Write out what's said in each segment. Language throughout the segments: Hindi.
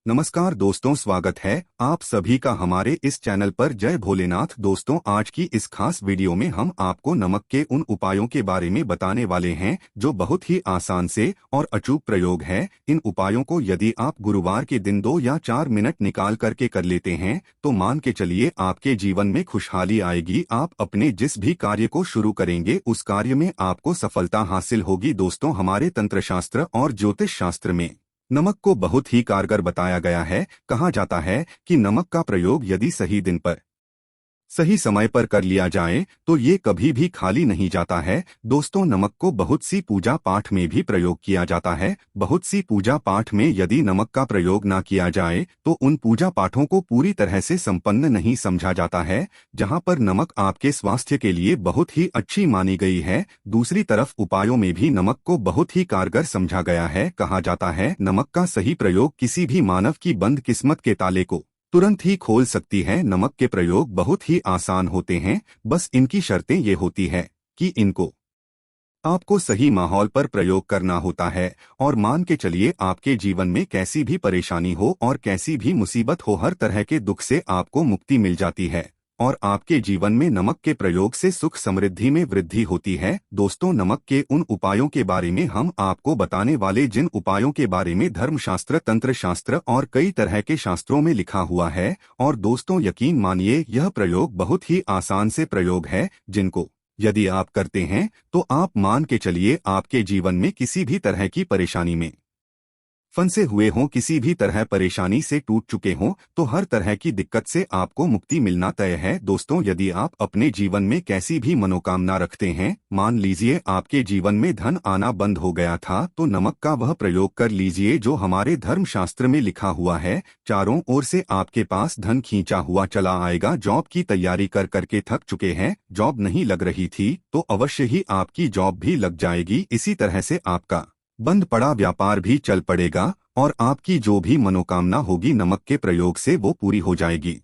नमस्कार दोस्तों, स्वागत है आप सभी का हमारे इस चैनल पर। जय भोलेनाथ। दोस्तों, आज की इस खास वीडियो में हम आपको नमक के उन उपायों के बारे में बताने वाले हैं जो बहुत ही आसान से और अचूक प्रयोग है। इन उपायों को यदि आप गुरुवार के दिन 2 या 4 मिनट निकाल करके कर लेते हैं तो मान के चलिए आपके जीवन में खुशहाली आएगी। आप अपने जिस भी कार्य को शुरू करेंगे उस कार्य में आपको सफलता हासिल होगी। दोस्तों, हमारे तंत्र शास्त्र और ज्योतिष शास्त्र में नमक को बहुत ही कारगर बताया गया है। कहा जाता है कि नमक का प्रयोग यदि सही दिन पर सही समय पर कर लिया जाए तो ये कभी भी खाली नहीं जाता है। दोस्तों, नमक को बहुत सी पूजा पाठ में भी प्रयोग किया जाता है। बहुत सी पूजा पाठ में यदि नमक का प्रयोग ना किया जाए तो उन पूजा पाठों को पूरी तरह से संपन्न नहीं समझा जाता है। जहां पर नमक आपके स्वास्थ्य के लिए बहुत ही अच्छी मानी गई है, दूसरी तरफ उपायों में भी नमक को बहुत ही कारगर समझा गया है। कहा जाता है नमक का सही प्रयोग किसी भी मानव की बंद किस्मत के ताले को तुरंत ही खोल सकती है। नमक के प्रयोग बहुत ही आसान होते हैं, बस इनकी शर्तें ये होती है कि इनको आपको सही माहौल पर प्रयोग करना होता है। और मान के चलिए आपके जीवन में कैसी भी परेशानी हो और कैसी भी मुसीबत हो, हर तरह के दुख से आपको मुक्ति मिल जाती है और आपके जीवन में नमक के प्रयोग से सुख समृद्धि में वृद्धि होती है। दोस्तों, नमक के उन उपायों के बारे में हम आपको बताने वाले जिन उपायों के बारे में धर्मशास्त्र, तंत्र शास्त्र और कई तरह के शास्त्रों में लिखा हुआ है। और दोस्तों, यकीन मानिए यह प्रयोग बहुत ही आसान से प्रयोग है जिनको यदि आप करते हैं तो आप मान के चलिए आपके जीवन में किसी भी तरह की परेशानी में फंसे हुए हों, किसी भी तरह परेशानी से टूट चुके हों, तो हर तरह की दिक्कत से आपको मुक्ति मिलना तय है। दोस्तों, यदि आप अपने जीवन में कैसी भी मनोकामना रखते हैं, मान लीजिए आपके जीवन में धन आना बंद हो गया था, तो नमक का वह प्रयोग कर लीजिए जो हमारे धर्मशास्त्र में लिखा हुआ है। चारों ओर से आपके पास धन खींचा हुआ चला आएगा। जॉब की तैयारी कर करके थक चुके हैं, जॉब नहीं लग रही थी, तो अवश्य ही आपकी जॉब भी लग जाएगी। इसी तरह से आपका बंद पड़ा व्यापार भी चल पड़ेगा और आपकी जो भी मनोकामना होगी नमक के प्रयोग से वो पूरी हो जाएगी।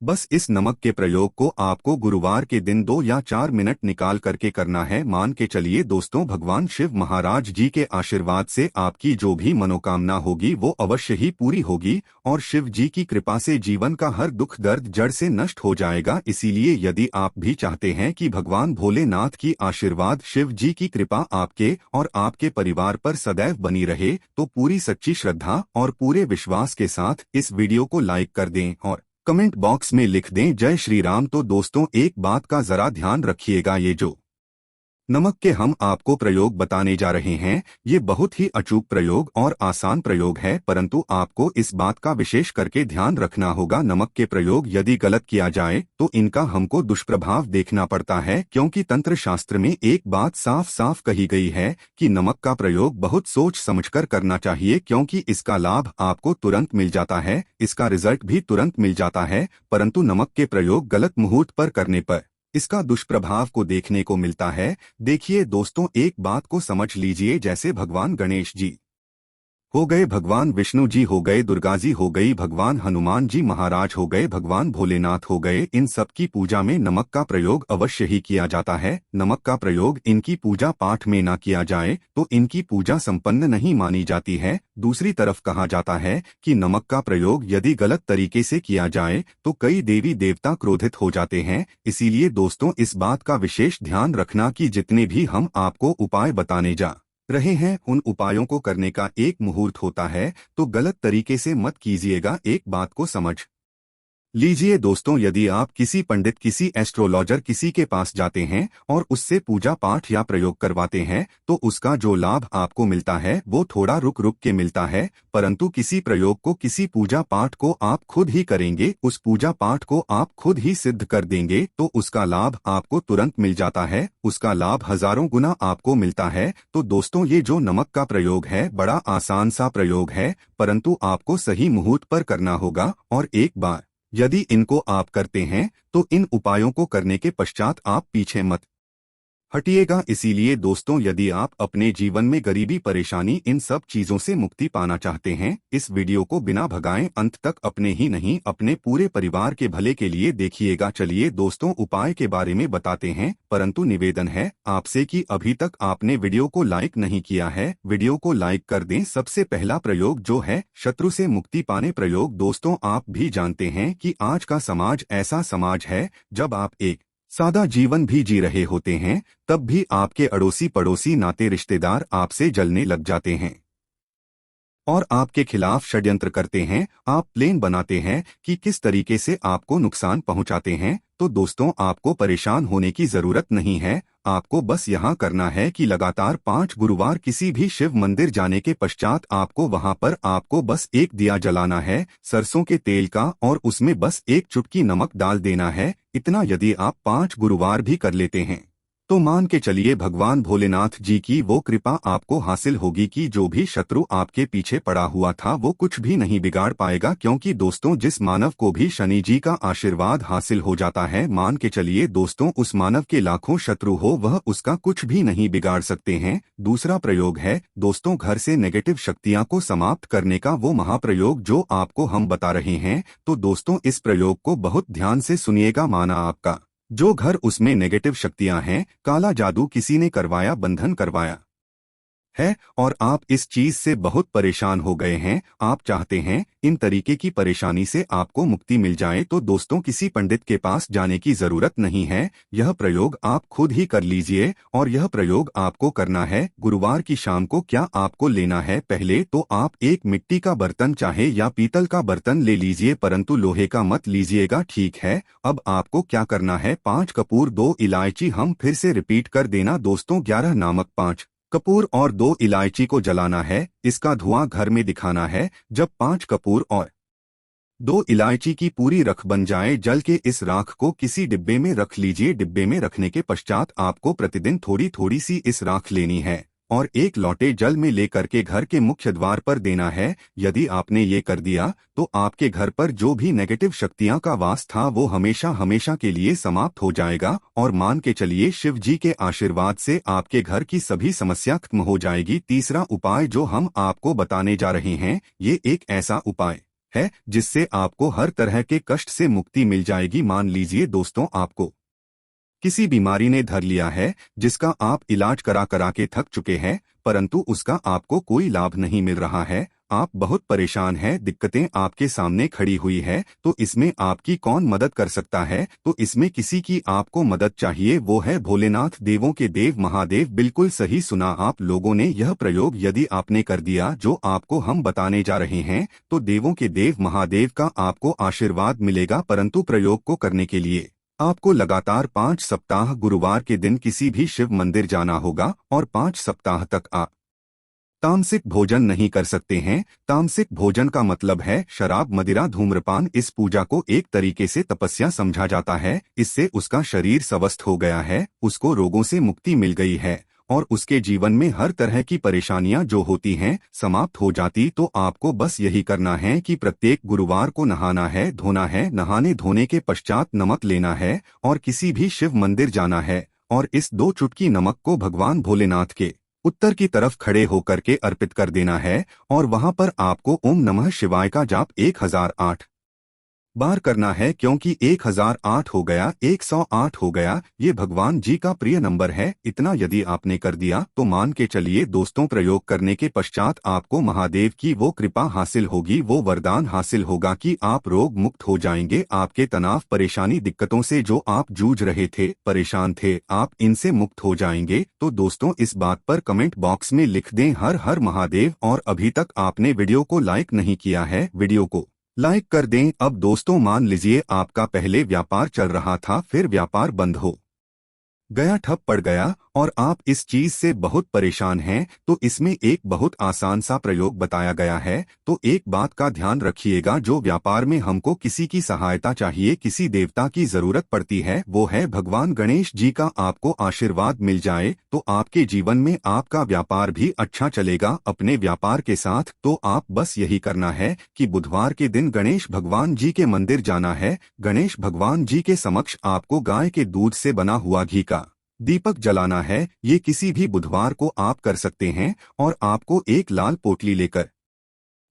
बस इस नमक के प्रयोग को आपको गुरुवार के दिन 2 या 4 मिनट निकाल करके करना है। मान के चलिए दोस्तों, भगवान शिव महाराज जी के आशीर्वाद से आपकी जो भी मनोकामना होगी वो अवश्य ही पूरी होगी और शिव जी की कृपा से जीवन का हर दुख दर्द जड़ से नष्ट हो जाएगा। इसीलिए यदि आप भी चाहते हैं कि भगवान भोलेनाथ की आशीर्वाद, शिव जी की कृपा आपके और आपके परिवार पर सदैव बनी रहे, तो पूरी सच्ची श्रद्धा और पूरे विश्वास के साथ इस वीडियो को लाइक कर दें और कमेंट बॉक्स में लिख दें जय श्री राम। तो दोस्तों, एक बात का जरा ध्यान रखिएगा, ये जो नमक के हम आपको प्रयोग बताने जा रहे हैं ये बहुत ही अचूक प्रयोग और आसान प्रयोग है, परंतु आपको इस बात का विशेष करके ध्यान रखना होगा। नमक के प्रयोग यदि गलत किया जाए तो इनका हमको दुष्प्रभाव देखना पड़ता है, क्योंकि तंत्र शास्त्र में एक बात साफ साफ कही गई है कि नमक का प्रयोग बहुत सोच समझकर करना चाहिए, क्योंकि इसका लाभ आपको तुरंत मिल जाता है, इसका रिजल्ट भी तुरंत मिल जाता है, परंतु नमक के प्रयोग गलत मुहूर्त पर करने पर इसका दुष्प्रभाव को देखने को मिलता है। देखिए दोस्तों, एक बात को समझ लीजिए, जैसे भगवान गणेश जी हो गए, भगवान विष्णु जी हो गए, दुर्गा जी हो गई, भगवान हनुमान जी महाराज हो गए, भगवान भोलेनाथ हो गए, इन सब की पूजा में नमक का प्रयोग अवश्य ही किया जाता है। नमक का प्रयोग इनकी पूजा पाठ में ना किया जाए तो इनकी पूजा संपन्न नहीं मानी जाती है। दूसरी तरफ कहा जाता है कि नमक का प्रयोग यदि गलत तरीके से किया जाए तो कई देवी देवता क्रोधित हो जाते हैं। इसीलिए दोस्तों, इस बात का विशेष ध्यान रखना कि जितने भी हम आपको उपाय बताने जा रहे हैं उन उपायों को करने का एक मुहूर्त होता है, तो गलत तरीके से मत कीजिएगा। एक बात को समझ लीजिए दोस्तों, यदि आप किसी पंडित, किसी एस्ट्रोलॉजर, किसी के पास जाते हैं और उससे पूजा पाठ या प्रयोग करवाते हैं तो उसका जो लाभ आपको मिलता है वो थोड़ा रुक रुक के मिलता है, परंतु किसी प्रयोग को, किसी पूजा पाठ को आप खुद ही करेंगे, उस पूजा पाठ को आप खुद ही सिद्ध कर देंगे तो उसका लाभ आपको तुरंत मिल जाता है, उसका लाभ हजारों गुना आपको मिलता है। तो दोस्तों, ये जो नमक का प्रयोग है बड़ा आसान सा प्रयोग है, परंतु आपको सही मुहूर्त पर करना होगा। और एक बार यदि इनको आप करते हैं तो इन उपायों को करने के पश्चात आप पीछे मत हटिएगा। इसीलिए दोस्तों, यदि आप अपने जीवन में गरीबी, परेशानी, इन सब चीजों से मुक्ति पाना चाहते हैं, इस वीडियो को बिना भगाएं अंत तक अपने ही नहीं अपने पूरे परिवार के भले के लिए देखिएगा। चलिए दोस्तों, उपाय के बारे में बताते हैं, परंतु निवेदन है आपसे कि अभी तक आपने वीडियो को लाइक नहीं किया है, वीडियो को लाइक कर दें। सबसे पहला प्रयोग जो है शत्रु से मुक्ति पाने प्रयोग। दोस्तों, आप भी जानते हैं कि आज का समाज ऐसा समाज है, जब आप एक सादा जीवन भी जी रहे होते हैं, तब भी आपके अड़ोसी पड़ोसी नाते रिश्तेदार आपसे जलने लग जाते हैं और आपके खिलाफ षड्यंत्र करते हैं। आप प्लान बनाते हैं कि किस तरीके से आपको नुकसान पहुंचाते हैं। तो दोस्तों, आपको परेशान होने की जरूरत नहीं है। आपको बस यहाँ करना है कि लगातार 5 गुरुवार किसी भी शिव मंदिर जाने के पश्चात आपको वहाँ पर आपको बस एक दिया जलाना है सरसों के तेल का, और उसमें बस एक चुटकी नमक डाल देना है। इतना यदि आप 5 गुरुवार भी कर लेते हैं तो मान के चलिए भगवान भोलेनाथ जी की वो कृपा आपको हासिल होगी कि जो भी शत्रु आपके पीछे पड़ा हुआ था वो कुछ भी नहीं बिगाड़ पाएगा। क्योंकि दोस्तों, जिस मानव को भी शनि जी का आशीर्वाद हासिल हो जाता है, मान के चलिए दोस्तों, उस मानव के लाखों शत्रु हो वह उसका कुछ भी नहीं बिगाड़ सकते हैं। दूसरा प्रयोग है दोस्तों, घर से नेगेटिव शक्तियां को समाप्त करने का वो महाप्रयोग जो आपको हम बता रहे हैं। तो दोस्तों, इस प्रयोग को बहुत ध्यान से सुनिएगा। माना आपका जो घर, उसमें नेगेटिव शक्तियां हैं, काला जादू किसी ने करवाया, बंधन करवाया है और आप इस चीज से बहुत परेशान हो गए हैं, आप चाहते हैं इन तरीके की परेशानी से आपको मुक्ति मिल जाए, तो दोस्तों किसी पंडित के पास जाने की जरूरत नहीं है। यह प्रयोग आप खुद ही कर लीजिए और यह प्रयोग आपको करना है गुरुवार की शाम को। क्या आपको लेना है? पहले तो आप एक मिट्टी का बर्तन चाहे या पीतल का बर्तन ले लीजिए, परंतु लोहे का मत लीजिएगा, ठीक है। अब आपको क्या करना है? 5 कपूर, 2 इलायची, हम फिर से रिपीट कर देना दोस्तों, 11 नामक, 5 कपूर और 2 इलायची को जलाना है। इसका धुआं घर में दिखाना है। जब 5 कपूर और 2 इलायची की पूरी रख बन जाए, जल के इस राख को किसी डिब्बे में रख लीजिए। डिब्बे में रखने के पश्चात आपको प्रतिदिन थोड़ी थोड़ी सी इस राख लेनी है और एक लोटे जल में लेकर के घर के मुख्य द्वार पर देना है। यदि आपने ये कर दिया तो आपके घर पर जो भी नेगेटिव शक्तियां का वास था वो हमेशा हमेशा के लिए समाप्त हो जाएगा और मान के चलिए शिव जी के आशीर्वाद से आपके घर की सभी समस्या खत्म हो जाएगी। तीसरा उपाय जो हम आपको बताने जा रहे हैं, ये एक ऐसा उपाय है जिससे आपको हर तरह के कष्ट से मुक्ति मिल जाएगी। मान लीजिए दोस्तों, आपको किसी बीमारी ने धर लिया है जिसका आप इलाज करा करा के थक चुके हैं, परंतु उसका आपको कोई लाभ नहीं मिल रहा है। आप बहुत परेशान हैं, दिक्कतें आपके सामने खड़ी हुई है, तो इसमें आपकी कौन मदद कर सकता है? तो इसमें किसी की आपको मदद चाहिए, वो है भोलेनाथ, देवों के देव महादेव। बिल्कुल सही सुना आप लोगों ने। यह प्रयोग यदि आपने कर दिया जो आपको हम बताने जा रहे हैं, तो देवों के देव महादेव का आपको आशीर्वाद मिलेगा। परंतु प्रयोग को करने के लिए आपको लगातार 5 सप्ताह गुरुवार के दिन किसी भी शिव मंदिर जाना होगा और 5 सप्ताह तक आप तामसिक भोजन नहीं कर सकते हैं। तामसिक भोजन का मतलब है शराब, मदिरा, धूम्रपान। इस पूजा को एक तरीके से तपस्या समझा जाता है। इससे उसका शरीर स्वस्थ हो गया है, उसको रोगों से मुक्ति मिल गई है और उसके जीवन में हर तरह की परेशानियां जो होती हैं समाप्त हो जाती। तो आपको बस यही करना है कि प्रत्येक गुरुवार को नहाना है, धोना है। नहाने धोने के पश्चात नमक लेना है और किसी भी शिव मंदिर जाना है और इस 2 चुटकी नमक को भगवान भोलेनाथ के उत्तर की तरफ खड़े होकर के अर्पित कर देना है और वहां पर आपको ओम नमः शिवाय का जाप 1008 बार करना है। क्योंकि 1008 हो गया, 108 हो गया, ये भगवान जी का प्रिय नंबर है। इतना यदि आपने कर दिया तो मान के चलिए दोस्तों, प्रयोग करने के पश्चात आपको महादेव की वो कृपा हासिल होगी, वो वरदान हासिल होगा कि आप रोग मुक्त हो जाएंगे। आपके तनाव, परेशानी, दिक्कतों से जो आप जूझ रहे थे, परेशान थे, आप इनसे मुक्त हो जाएंगे। तो दोस्तों, इस बात पर कमेंट बॉक्स में लिख दें हर हर महादेव। और अभी तक आपने वीडियो को लाइक नहीं किया है, वीडियो को लाइक कर दें। अब दोस्तों, मान लीजिए आपका पहले व्यापार चल रहा था, फिर व्यापार बंद हो गया, ठप पड़ गया और आप इस चीज से बहुत परेशान हैं, तो इसमें एक बहुत आसान सा प्रयोग बताया गया है। तो एक बात का ध्यान रखिएगा, जो व्यापार में हमको किसी की सहायता चाहिए, किसी देवता की जरूरत पड़ती है, वो है भगवान गणेश जी का आपको आशीर्वाद मिल जाए तो आपके जीवन में आपका व्यापार भी अच्छा चलेगा अपने व्यापार के साथ। तो आप बस यही करना है कि बुधवार के दिन गणेश भगवान जी के मंदिर जाना है। गणेश भगवान जी के समक्ष आपको गाय के दूध से बना हुआ घी का दीपक जलाना है, ये किसी भी बुधवार को आप कर सकते हैं और आपको एक लाल पोटली लेकर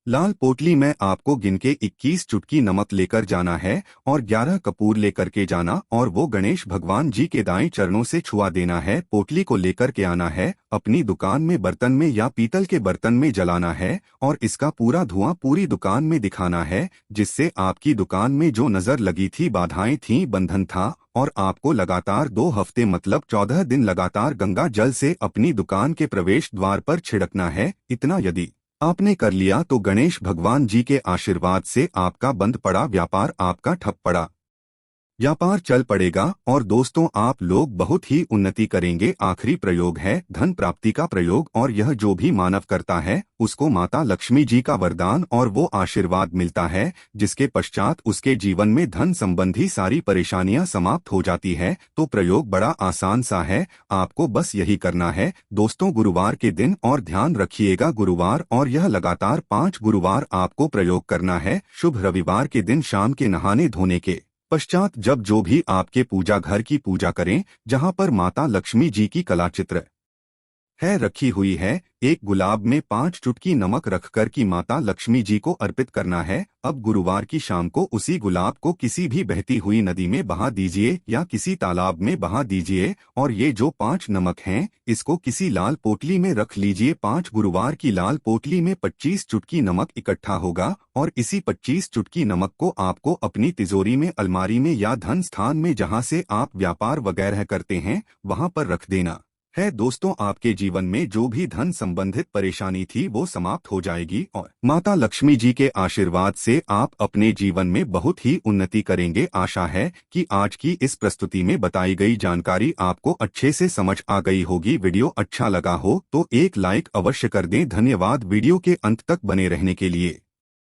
लाल पोटली में आपको गिन के 21 चुटकी नमक लेकर जाना है और 11 कपूर लेकर के जाना और वो गणेश भगवान जी के दाएं चरणों से छुआ देना है। पोटली को लेकर के आना है, अपनी दुकान में बर्तन में या पीतल के बर्तन में जलाना है और इसका पूरा धुआं पूरी दुकान में दिखाना है, जिससे आपकी दुकान में जो नजर लगी थी, बाधाएं थी, बंधन था, और आपको लगातार 2 हफ्ते मतलब 14 दिन लगातार गंगा जल से अपनी दुकान के प्रवेश द्वार पर छिड़कना है। इतना यदि आपने कर लिया तो गणेश भगवान जी के आशीर्वाद से आपका बंद पड़ा व्यापार आपका ठप पड़ा व्यापार चल पड़ेगा और दोस्तों आप लोग बहुत ही उन्नति करेंगे। आखिरी प्रयोग है धन प्राप्ति का प्रयोग, और यह जो भी मानव करता है उसको माता लक्ष्मी जी का वरदान और वो आशीर्वाद मिलता है, जिसके पश्चात उसके जीवन में धन संबंधी सारी परेशानियां समाप्त हो जाती है। तो प्रयोग बड़ा आसान सा है, आपको बस यही करना है दोस्तों गुरुवार के दिन, और ध्यान रखिएगा गुरुवार, और यह लगातार 5 गुरुवार आपको प्रयोग करना है। शुभ रविवार के दिन शाम के नहाने धोने के पश्चात जब जो भी आपके पूजा घर की पूजा करें जहां पर माता लक्ष्मी जी की कलाचित्र है रखी हुई है, एक गुलाब में 5 चुटकी नमक रखकर की माता लक्ष्मी जी को अर्पित करना है। अब गुरुवार की शाम को उसी गुलाब को किसी भी बहती हुई नदी में बहा दीजिए या किसी तालाब में बहा दीजिए, और ये जो 5 नमक हैं इसको किसी लाल पोटली में रख लीजिए। 5 गुरुवार की लाल पोटली में 25 चुटकी नमक इकट्ठा होगा और इसी 25 चुटकी नमक को आपको अपनी तिजोरी में, अलमारी में या धन स्थान में जहां से आप व्यापार वगैरह करते हैं वहां पर रख देना है। दोस्तों आपके जीवन में जो भी धन संबंधित परेशानी थी वो समाप्त हो जाएगी और माता लक्ष्मी जी के आशीर्वाद से आप अपने जीवन में बहुत ही उन्नति करेंगे। आशा है कि आज की इस प्रस्तुति में बताई गई जानकारी आपको अच्छे से समझ आ गई होगी। वीडियो अच्छा लगा हो तो एक लाइक अवश्य कर दें। धन्यवाद वीडियो के अंत तक बने रहने के लिए।